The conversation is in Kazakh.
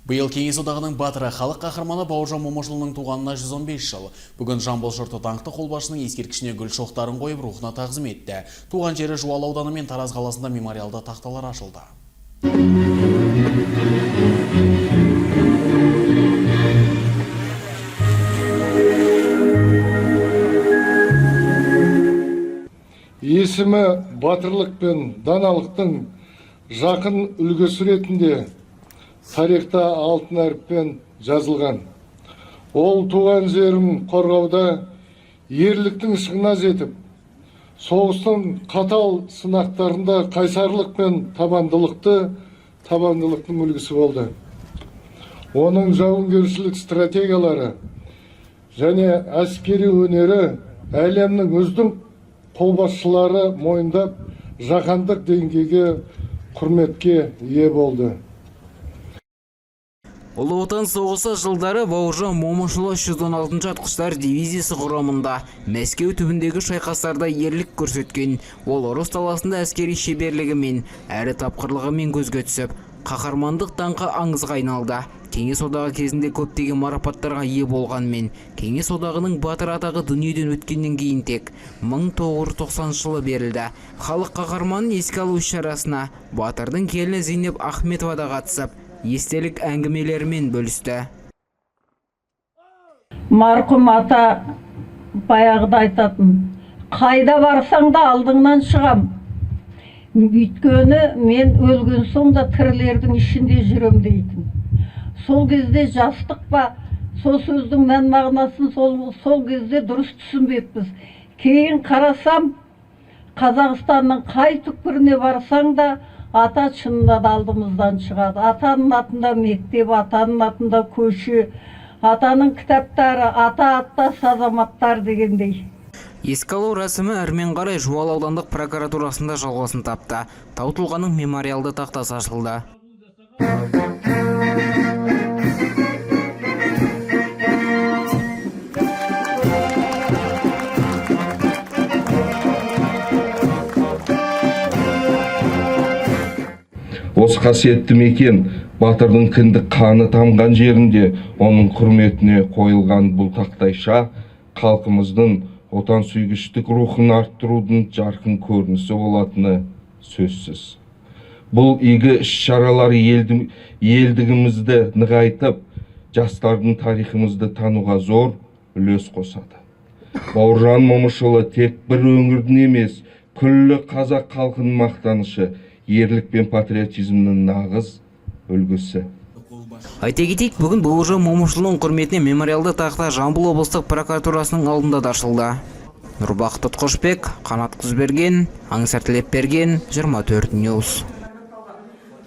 Биыл Кеңес одағының батыры халық қаһарманы Бауыржан Момышұлының туғанына 115 жыл. Бүгін Жамбыл жұрты даңқты қолбасшының ескерткішіне гүл шоқтарын қойып рухына тағзым етті. Туған жері Жуалы ауданы мен Тараз қаласында мемориалды тақталар ашылды. Есімі батырлық пен даналықтың жақын үлгісі ретінде тарихта алтын әріппен жазылған. Ол туған жерін қорғауда ерліктің шыңына жетіп, соғыстың қатал сынақтарында қайсарлық пен табандылықтың үлгісі болды. Оның жауынгершілік стратегиялары және әскери өнері әлемнің үздік қолбасшылары мойындап, жаһандық деңгейге құрметке ие болды. Ұлы Отан соғысы жылдары Бауыржан Момышұлы 116-шы атқыштар дивизиясы құрамында Мәскеу түбіндегі шайқастарда ерлік көрсеткен. Ол ұрыс даласында әскери шеберлігімен әрі тапқырлығымен көзге түсіп, қаһармандық даңқы аңызға айналды. Кеңес одағы кезінде көптеген марапаттарға ие болғанмен, Кеңес одағының батыр атағы дүниеден өткеннен кейін тек 1990 жылы берілді. Халық қаһарманын еске алу іс-шарасына батырдың келіні Зейнеп Ахметова да қатысып, естелік әңгімелерімен бөлісті. Марқұм ата баяғыда айтатын, қайда барсаң да алдыңнан шығам. Өйткені мен өлген соң да тірілердің ішінде жүрем дейтін. Сол кезде жастық па, сол сөздің мән мағынасын сол кезде дұрыс түсінбеппіз. Кейін қарасам, Қазақстанның қай түкпіріне барсаң да ата шынында да алдымыздан шығады. Атаның атында мектеп, атаның атында көше, атаның кітаптары, ата аттас азаматтар дегендей. Еске алу рәсімі әрмен қарай Жуалы аудандық прокуратурасында жалғасын тапты. Тау тұлғаның мемориалды тақтасы ашылды. Осы қасиетті мекен батырдың кіндік қаны тамған жерінде оның құрметіне қойылған бұл тақтайша халқымыздың отансүйгіштік рухын арттырудың жарқын көрінісі болатыны сөзсіз. Бұл игі іс-шаралар елдігімізді нығайтып, жастардың тарихымызды тануға зор үлес қосады. Бауыржан Момышұлы тек бір өңірдің емес, күллі қазақ халқының мақтанышы, ерлік пен патриотизмнің нағыз үлгісі. Айта кетейік, бүгін Бауыржан Момышұлының құрметіне мемориалды тақта Жамбыл облыстық прокуратурасының алдында да ашылды. Нұрбақыт Тұтқышбек, Қанат Құзберген, Аңсар Тілепберген, 24 News.